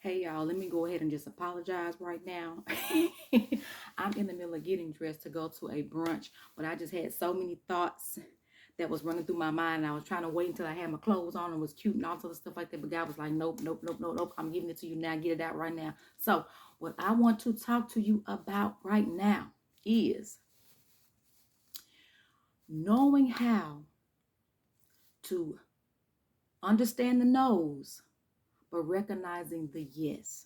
Hey y'all, let me go ahead and just apologize right now. I'm in the middle of getting dressed to go to a brunch, but I just had so many thoughts that was running through my mind. I was trying to wait until I had my clothes on and was cute and all sort of stuff like that. But God was like, nope, nope, nope, nope, nope. I'm giving it to you now. Get it out right now. So, what I want to talk to you about right now is knowing how to understand the no's, but recognizing the yes.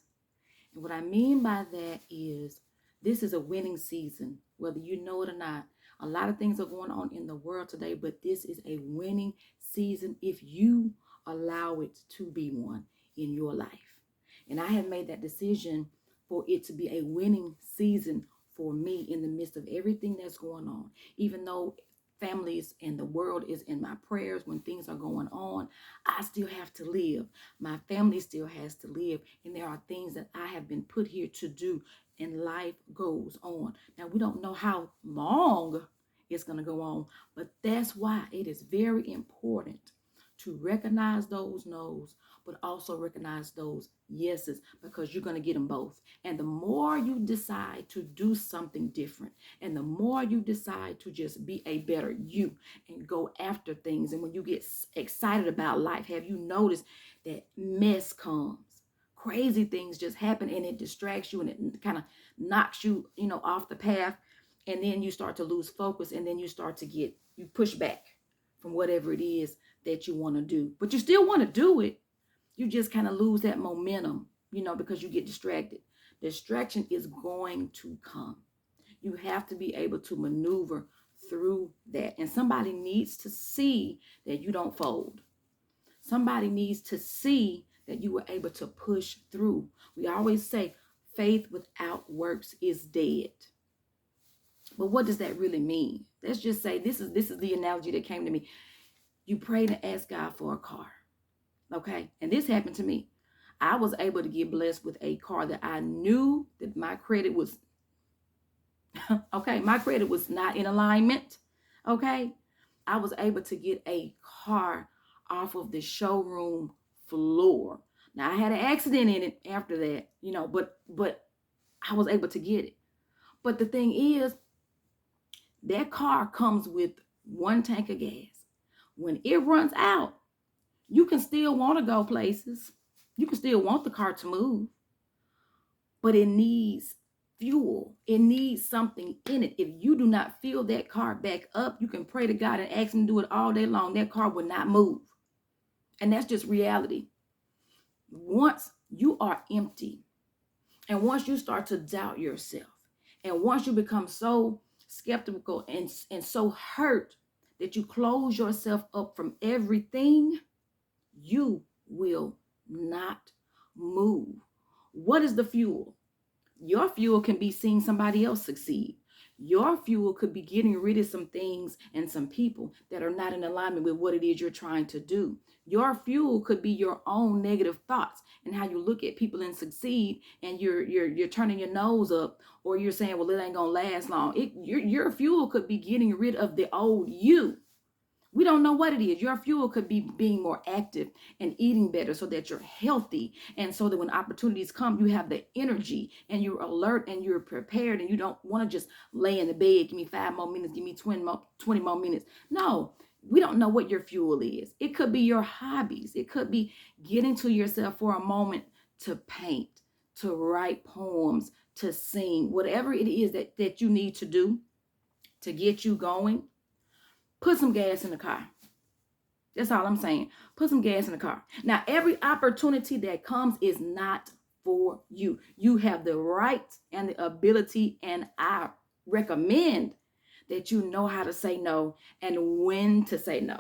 And what I mean by that is this is a winning season, whether you know it or not. A lot of things are going on in the world today, but this is a winning season if you allow it to be one in your life. And I have made that decision for it to be a winning season for me in the midst of everything that's going on. Even though families and the world is in my prayers when things are going on, I still have to live. My family still has to live. And there are things that I have been put here to do, and life goes on. Now, we don't know how long it's going to go on, but that's why it is very important to recognize those no's, but also recognize those yeses, because you're going to get them both. And the more you decide to do something different, and the more you decide to just be a better you and go after things, and when you get excited about life, have you noticed that mess comes? Crazy things just happen and it distracts you and it kind of knocks you, off the path. And then you start to lose focus, and then you start to you push back from whatever it is that you want to do. But you still want to do it. You just kind of lose that momentum, because you get distracted. Distraction is going to come. You have to be able to maneuver through that. And somebody needs to see that you don't fold. Somebody needs to see that you were able to push through. We always say faith without works is dead. But what does that really mean? Let's just say this is the analogy that came to me. You prayed and asked God for a car. Okay? And this happened to me. I was able to get blessed with a car that I knew that my credit was okay, my credit was not in alignment. Okay? I was able to get a car off of the showroom floor. Now I had an accident in it after that, but I was able to get it. But the thing is, that car comes with one tank of gas. When it runs out, you can still want to go places. You can still want the car to move, but it needs fuel. It needs something in it. If you do not fill that car back up, you can pray to God and ask him to do it all day long. That car will not move. And that's just reality. Once you are empty, and once you start to doubt yourself, and once you become so skeptical and so hurt that you close yourself up from everything, you will not move. What is the fuel? Your fuel can be seeing somebody else succeed. Your fuel could be getting rid of some things and some people that are not in alignment with what it is you're trying to do. Your fuel could be your own negative thoughts and how you look at people and succeed, and you're turning your nose up, or you're saying, well, it ain't gonna last long. Your fuel could be getting rid of the old you. We don't know what it is. Your fuel could be being more active and eating better so that you're healthy. And so that when opportunities come, you have the energy and you're alert and you're prepared, and you don't want to just lay in the bed. Give me 5 more minutes. Give me 20 more minutes. No, we don't know what your fuel is. It could be your hobbies. It could be getting to yourself for a moment to paint, to write poems, to sing, whatever it is that you need to do to get you going. Put some gas in the car. That's all I'm saying. Put some gas in the car. Now, every opportunity that comes is not for you. You have the right and the ability, and I recommend that you know how to say no and when to say no.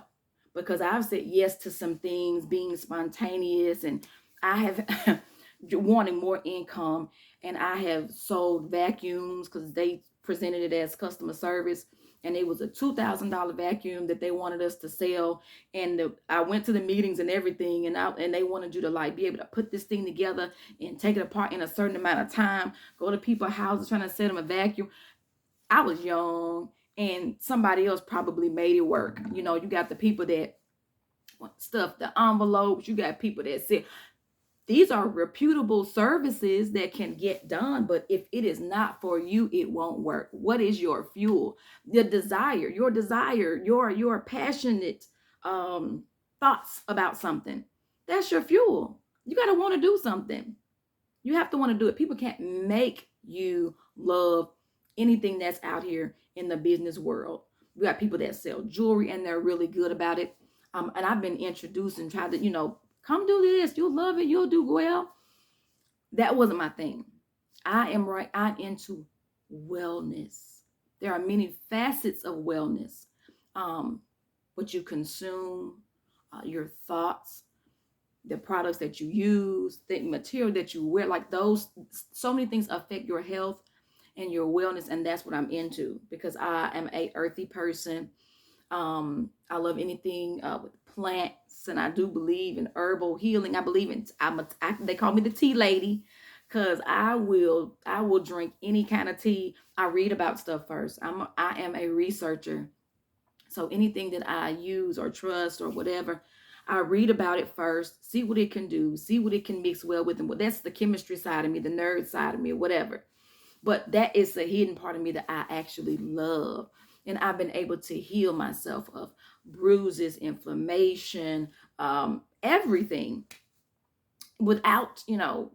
Because I've said yes to some things, being spontaneous, and I have wanting more income, and I have sold vacuums because they presented it as customer service, and it was a $2,000 vacuum that they wanted us to sell. And I went to the meetings and everything, and they wanted you to be able to put this thing together and take it apart in a certain amount of time, go to people's houses trying to sell them a vacuum. I was young, and somebody else probably made it work. You got the people that stuff the envelopes. You got people that said, These are reputable services that can get done, but if it is not for you, it won't work. What is your fuel? The desire, your passionate thoughts about something. That's your fuel. You got to want to do something. You have to want to do it. People can't make you love anything that's out here in the business world. We got people that sell jewelry and they're really good about it. And I've been introduced and tried to, come do this. You'll love it. You'll do well. That wasn't my thing. I'm into wellness. There are many facets of wellness. What you consume, your thoughts, the products that you use, the material that you wear, like those, so many things affect your health and your wellness. And that's what I'm into because I am a earthy person. I love anything with plants, and I do believe in herbal healing. I believe in, they call me the tea lady because I will drink any kind of tea. I read about stuff first. I am a researcher. So anything that I use or trust or whatever, I read about it first, see what it can do, see what it can mix well with. And that's the chemistry side of me, the nerd side of me, or whatever. But that is the hidden part of me that I actually love. And I've been able to heal myself of bruises, inflammation, everything without,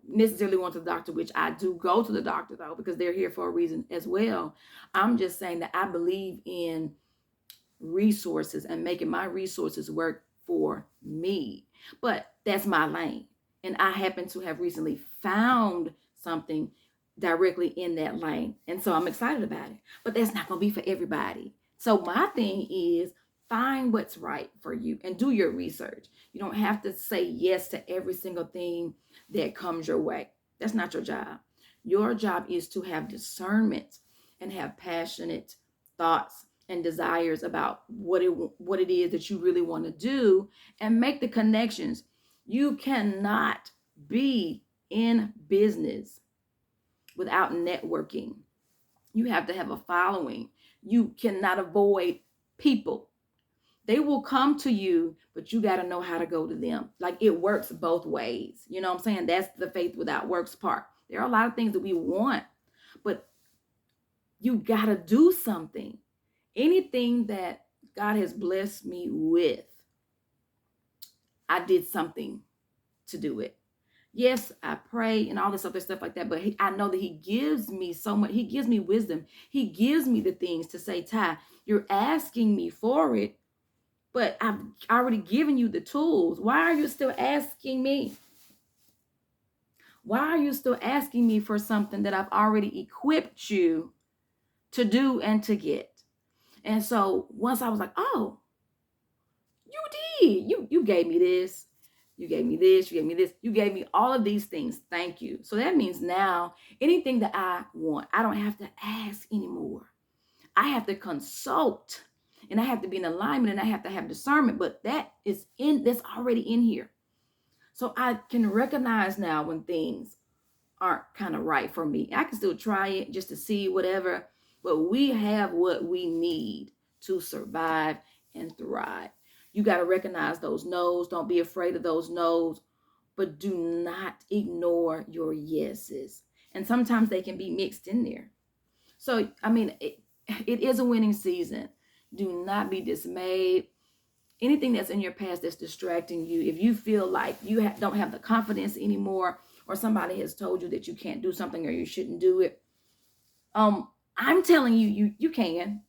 necessarily going to the doctor, which I do go to the doctor though, because they're here for a reason as well. I'm just saying that I believe in resources and making my resources work for me. But that's my lane. And I happen to have recently found something directly in that lane. And so I'm excited about it. But that's not going to be for everybody. So my thing is find what's right for you and do your research. You don't have to say yes to every single thing that comes your way. That's not your job. Your job is to have discernment and have passionate thoughts and desires about what it is that you really want to do and make the connections. You cannot be in business without networking. You have to have a following. You cannot avoid people. They will come to you, but you got to know how to go to them. Like it works both ways. You know what I'm saying? That's the faith without works part. There are a lot of things that we want, but you got to do something. Anything that God has blessed me with, I did something to do it. Yes, I pray and all this other stuff like that, but I know that he gives me so much. He gives me wisdom. He gives me the things to say, Ty, you're asking me for it, but I've already given you the tools. Why are you still asking me? Why are you still asking me for something that I've already equipped you to do and to get? And so once I was like, oh, you did. You gave me this. You gave me this. You gave me this. You gave me all of these things. Thank you. So that means now anything that I want, I don't have to ask anymore. I have to consult and I have to be in alignment and I have to have discernment, but that's already in here. So I can recognize now when things aren't kind of right for me. I can still try it just to see whatever, but we have what we need to survive and thrive. You got to recognize those no's. Don't be afraid of those no's, but do not ignore your yeses. And sometimes they can be mixed in there. So, it is a winning season. Do not be dismayed. Anything that's in your past that's distracting you, if you feel like you don't have the confidence anymore, or somebody has told you that you can't do something or you shouldn't do it, I'm telling you, you can.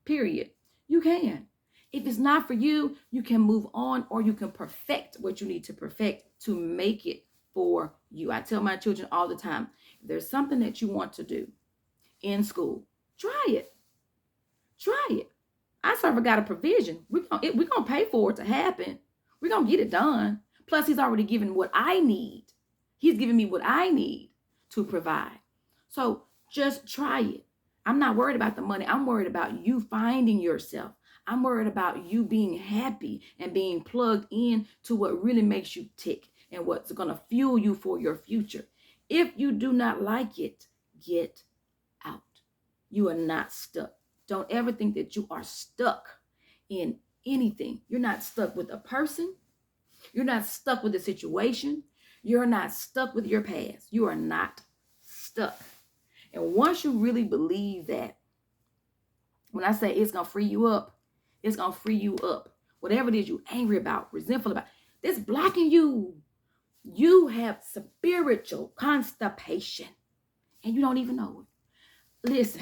Period. You can. If it's not for you, you can move on or you can perfect what you need to perfect to make it for you. I tell my children all the time, if there's something that you want to do in school, try it. Try it. I serve a God of provision. We're going to pay for it to happen. We're going to get it done. Plus, he's already given what I need. He's giving me what I need to provide. So just try it. I'm not worried about the money. I'm worried about you finding yourself. I'm worried about you being happy and being plugged in to what really makes you tick and what's going to fuel you for your future. If you do not like it, get out. You are not stuck. Don't ever think that you are stuck in anything. You're not stuck with a person. You're not stuck with a situation. You're not stuck with your past. You are not stuck. And once you really believe that, when I say it's going to free you up, it's going to free you up. Whatever it is you're angry about, resentful about, that's blocking you. You have spiritual constipation and you don't even know it. Listen,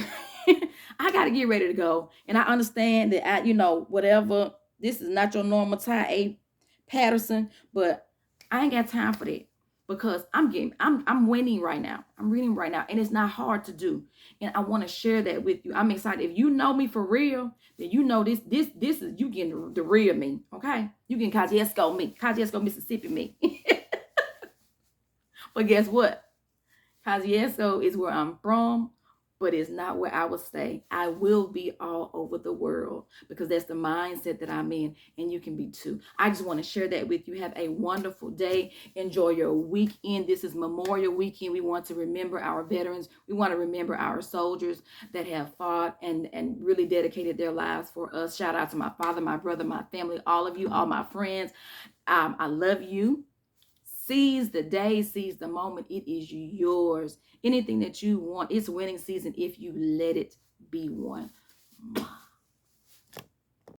I got to get ready to go. And I understand that, whatever, this is not your normal tie A Patterson, but I ain't got time for that because I'm winning right now. I'm reading right now, and it's not hard to do. And I want to share that with you. I'm excited. If you know me for real, then you know this is you getting the real me. Okay, you getting Kosciuszko me, Kosciuszko, Mississippi me. But guess what? Kosciuszko is where I'm from, but it's not where I will stay. I will be all over the world because that's the mindset that I'm in, and you can be too. I just want to share that with you. Have a wonderful day. Enjoy your weekend. This is Memorial Weekend. We want to remember our veterans. We want to remember our soldiers that have fought and really dedicated their lives for us. Shout out to my father, my brother, my family, all of you, all my friends. I love you. Seize the day, seize the moment. It is yours. Anything that you want, it's winning season if you let it be one.